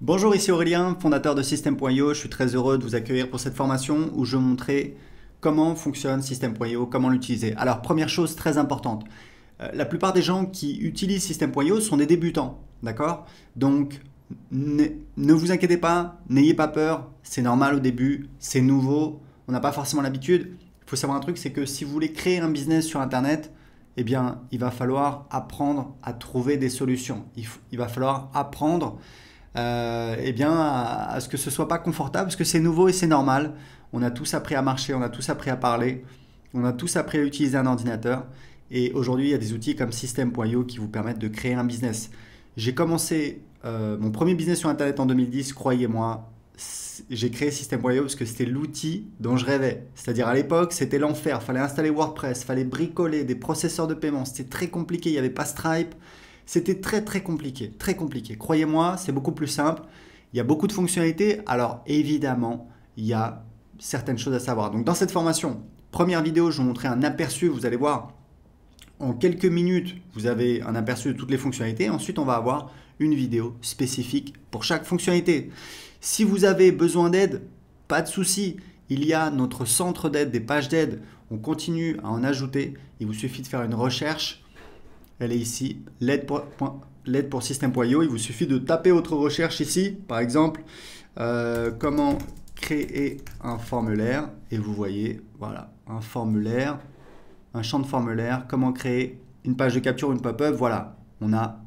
Bonjour, ici Aurélien, fondateur de System.io. Je suis très heureux de vous accueillir pour cette formation où je vais vous montrer comment fonctionne System.io, comment l'utiliser. Alors, première chose très importante, la plupart des gens qui utilisent System.io sont des débutants, d'accord? Donc, ne vous inquiétez pas, n'ayez pas peur, c'est normal au début, c'est nouveau, on n'a pas forcément l'habitude. Il faut savoir un truc, c'est que si vous voulez créer un business sur Internet, eh bien, il va falloir apprendre à trouver des solutions. Il va falloir apprendre eh bien, à ce que ce soit pas confortable, parce que c'est nouveau et c'est normal. On a tous appris à marcher, on a tous appris à parler, on a tous appris à utiliser un ordinateur. Et aujourd'hui, il y a des outils comme System.io qui vous permettent de créer un business. J'ai commencé mon premier business sur Internet en 2010, croyez-moi. J'ai créé System.io parce que c'était l'outil dont je rêvais. C'est-à-dire à l'époque, c'était l'enfer. Il fallait installer WordPress, il fallait bricoler des processeurs de paiement. C'était très compliqué, il n'y avait pas Stripe. C'était très compliqué, très compliqué. Croyez-moi, c'est beaucoup plus simple. Il y a beaucoup de fonctionnalités. Alors évidemment, il y a certaines choses à savoir. Donc dans cette formation, première vidéo, je vais vous montrer un aperçu. Vous allez voir, en quelques minutes, vous avez un aperçu de toutes les fonctionnalités. Ensuite, on va avoir une vidéo spécifique pour chaque fonctionnalité. Si vous avez besoin d'aide, pas de souci. Il y a notre centre d'aide, des pages d'aide. On continue à en ajouter. Il vous suffit de faire une recherche. Elle est ici, l'aide pour System.io. Il vous suffit de taper votre recherche ici, par exemple, comment créer un formulaire. Et vous voyez, voilà, un formulaire, un champ de formulaire, comment créer une page de capture ou une pop-up. Voilà, on a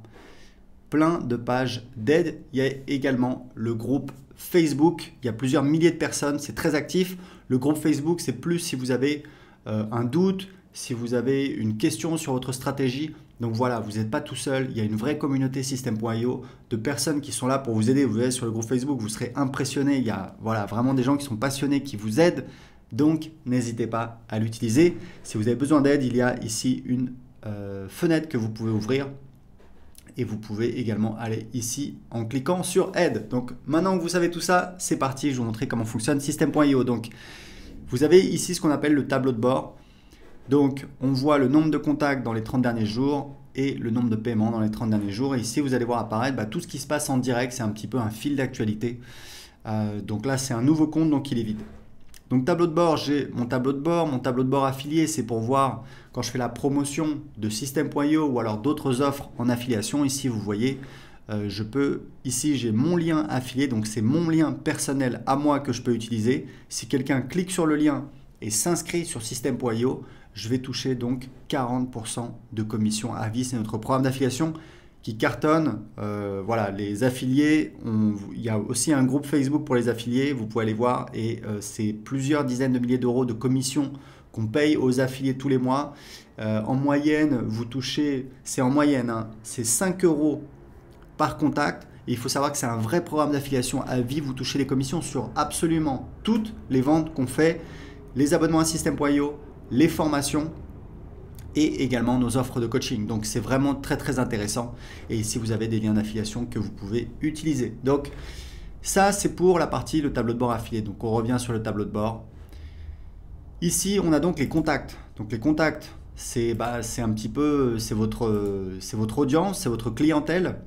plein de pages d'aide. Il y a également le groupe Facebook. Il y a plusieurs milliers de personnes, c'est très actif. Le groupe Facebook, c'est plus si vous avez un doute, si vous avez une question sur votre stratégie. Donc voilà, vous n'êtes pas tout seul, il y a une vraie communauté System.io de personnes qui sont là pour vous aider. Vous allez sur le groupe Facebook, vous serez impressionné. Il y a voilà, vraiment des gens qui sont passionnés, qui vous aident. Donc n'hésitez pas à l'utiliser. Si vous avez besoin d'aide, il y a ici une fenêtre que vous pouvez ouvrir. Et vous pouvez également aller ici en cliquant sur aide. Donc maintenant que vous savez tout ça, c'est parti, je vais vous montrer comment fonctionne System.io. Donc vous avez ici ce qu'on appelle le tableau de bord. Donc, on voit le nombre de contacts dans les 30 derniers jours et le nombre de paiements dans les 30 derniers jours. Et ici, vous allez voir apparaître tout ce qui se passe en direct. C'est un petit peu un fil d'actualité. Donc là, c'est un nouveau compte, donc il est vide. Donc, tableau de bord, j'ai mon tableau de bord. Mon tableau de bord affilié, c'est pour voir quand je fais la promotion de System.io ou alors d'autres offres en affiliation. Ici, vous voyez, ici, j'ai mon lien affilié. Donc, c'est mon lien personnel à moi que je peux utiliser. Si quelqu'un clique sur le lien et s'inscrit sur System.io, je vais toucher donc 40% de commission à vie. C'est notre programme d'affiliation qui cartonne. Voilà, les affiliés, il y a aussi un groupe Facebook pour les affiliés, vous pouvez aller voir, et c'est plusieurs dizaines de milliers d'euros de commissions qu'on paye aux affiliés tous les mois. En moyenne, vous touchez, c'est en moyenne, hein, c'est 5 euros par contact. Et il faut savoir que c'est un vrai programme d'affiliation à vie. Vous touchez les commissions sur absolument toutes les ventes qu'on fait, les abonnements à System.io, les formations et également nos offres de coaching. Donc c'est vraiment très intéressant. Et ici vous avez des liens d'affiliation que vous pouvez utiliser. Donc ça c'est pour la partie le tableau de bord affilié. Donc on revient sur le tableau de bord. Ici on a donc les contacts. Donc les contacts c'est un petit peu c'est votre audience, c'est votre clientèle.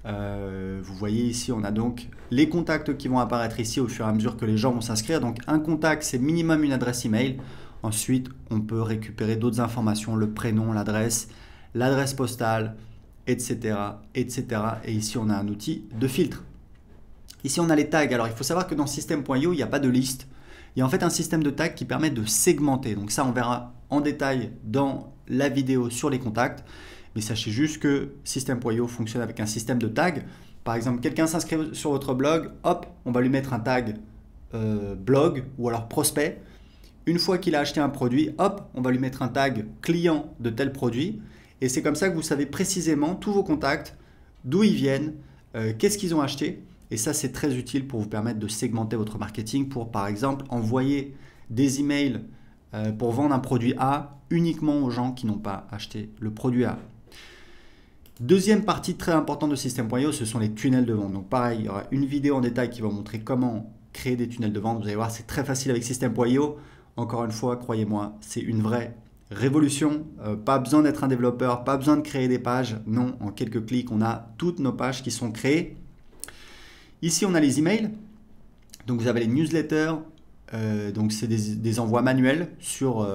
Vous voyez ici on a donc les contacts qui vont apparaître ici au fur et à mesure que les gens vont s'inscrire. Donc un contact c'est minimum une adresse email. Ensuite, on peut récupérer d'autres informations, le prénom, l'adresse postale, etc., etc. Et ici, on a un outil de filtre. Ici, on a les tags. Alors, il faut savoir que dans System.io, il n'y a pas de liste. Il y a en fait un système de tags qui permet de segmenter. Donc ça, on verra en détail dans la vidéo sur les contacts. Mais sachez juste que System.io fonctionne avec un système de tags. Par exemple, quelqu'un s'inscrit sur votre blog, hop, on va lui mettre un tag blog ou alors prospect. Une fois qu'il a acheté un produit, hop, on va lui mettre un tag client de tel produit. Et c'est comme ça que vous savez précisément tous vos contacts, d'où ils viennent, qu'est-ce qu'ils ont acheté. Et ça, c'est très utile pour vous permettre de segmenter votre marketing pour, par exemple, envoyer des emails pour vendre un produit A uniquement aux gens qui n'ont pas acheté le produit A. Deuxième partie très importante de System.io, ce sont les tunnels de vente. Donc pareil, il y aura une vidéo en détail qui va vous montrer comment créer des tunnels de vente. Vous allez voir, c'est très facile avec System.io. Encore une fois, croyez-moi, c'est une vraie révolution. Pas besoin d'être un développeur, pas besoin de créer des pages. Non, en quelques clics, on a toutes nos pages qui sont créées. Ici, on a les emails. Donc, vous avez les newsletters. Donc, c'est des envois manuels sur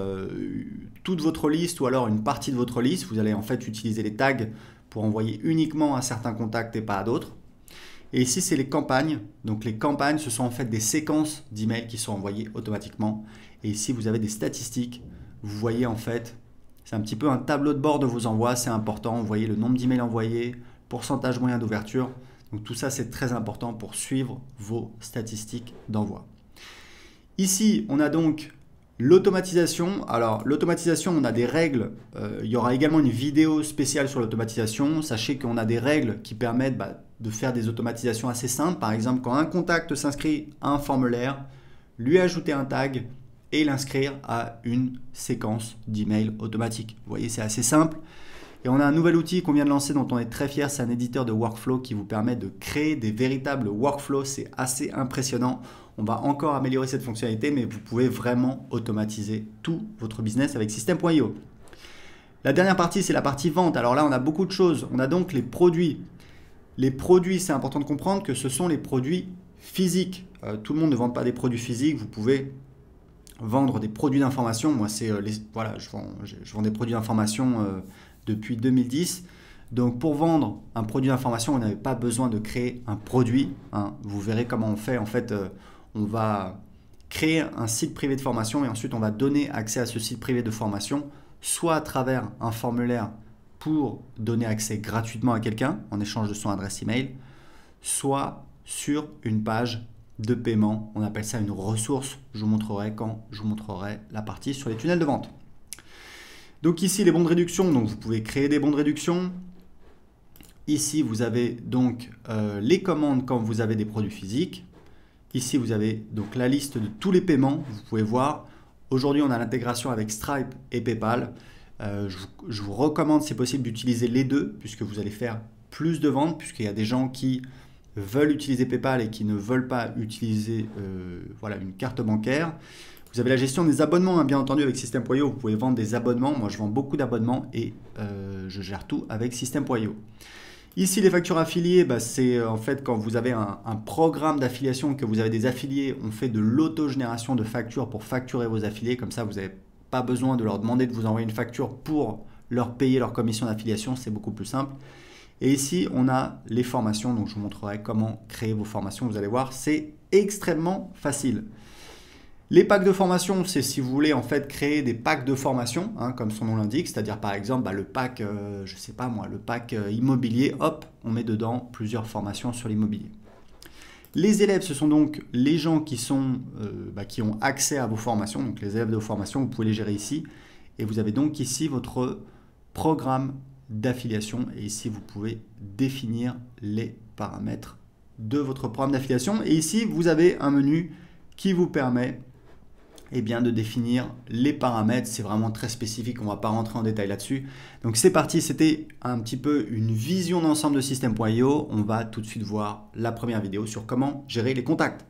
toute votre liste ou alors une partie de votre liste. Vous allez en fait utiliser les tags pour envoyer uniquement à certains contacts et pas à d'autres. Et ici, c'est les campagnes. Donc, les campagnes, ce sont en fait des séquences d'emails qui sont envoyées automatiquement. Et ici, vous avez des statistiques. Vous voyez en fait, c'est un petit peu un tableau de bord de vos envois. C'est important. Vous voyez le nombre d'emails envoyés, pourcentage moyen d'ouverture. Donc, tout ça, c'est très important pour suivre vos statistiques d'envoi. Ici, on a donc l'automatisation. Alors, l'automatisation, on a des règles. Il y aura également une vidéo spéciale sur l'automatisation. Sachez qu'on a des règles qui permettent de faire des automatisations assez simples. Par exemple, quand un contact s'inscrit à un formulaire, lui ajouter un tag et l'inscrire à une séquence d'emails automatique. Vous voyez, c'est assez simple. Et on a un nouvel outil qu'on vient de lancer dont on est très fier. C'est un éditeur de workflow qui vous permet de créer des véritables workflows. C'est assez impressionnant. On va encore améliorer cette fonctionnalité, mais vous pouvez vraiment automatiser tout votre business avec System.io. La dernière partie, c'est la partie vente. Alors là, on a beaucoup de choses. On a donc les produits. Les produits, c'est important de comprendre que ce sont les produits physiques. Tout le monde ne vend pas des produits physiques. Vous pouvez vendre des produits d'information. Moi, voilà, je vends des produits d'information depuis 2010. Donc, pour vendre un produit d'information, vous n'avez pas besoin de créer un produit. Vous verrez comment on fait. En fait, on va créer un site privé de formation et ensuite, on va donner accès à ce site privé de formation, soit à travers un formulaire pour donner accès gratuitement à quelqu'un en échange de son adresse email, soit sur une page de paiement. On appelle ça une ressource. Je vous montrerai quand je vous montrerai la partie sur les tunnels de vente. Donc ici, les bons de réduction. Donc vous pouvez créer des bons de réduction. Ici, vous avez donc les commandes quand vous avez des produits physiques. Ici, vous avez donc la liste de tous les paiements. Vous pouvez voir, aujourd'hui, on a l'intégration avec Stripe et PayPal. Je vous recommande, si possible, d'utiliser les deux, puisque vous allez faire plus de ventes, puisqu'il y a des gens qui veulent utiliser PayPal et qui ne veulent pas utiliser une carte bancaire. Vous avez la gestion des abonnements, bien entendu, avec System.io. Vous pouvez vendre des abonnements. Moi, je vends beaucoup d'abonnements et je gère tout avec System.io. Ici, les factures affiliées, c'est en fait quand vous avez un programme d'affiliation, que vous avez des affiliés, on fait de l'autogénération de factures pour facturer vos affiliés. Comme ça, vous n'avez pas besoin de leur demander de vous envoyer une facture pour leur payer leur commission d'affiliation. C'est beaucoup plus simple. Et ici, on a les formations. Donc, je vous montrerai comment créer vos formations. Vous allez voir, c'est extrêmement facile. Les packs de formation, c'est si vous voulez en fait créer des packs de formation, comme son nom l'indique, c'est-à-dire par exemple le pack, le pack immobilier, hop, on met dedans plusieurs formations sur l'immobilier. Les élèves, ce sont donc les gens qui ont accès à vos formations, donc les élèves de vos formations, vous pouvez les gérer ici. Et vous avez donc ici votre programme d'affiliation et ici vous pouvez définir les paramètres de votre programme d'affiliation. Et ici, vous avez un menu qui vous permet de définir les paramètres. C'est vraiment très spécifique, on ne va pas rentrer en détail là-dessus. Donc c'est parti, c'était un petit peu une vision d'ensemble de System.io. On va tout de suite voir la première vidéo sur comment gérer les contacts.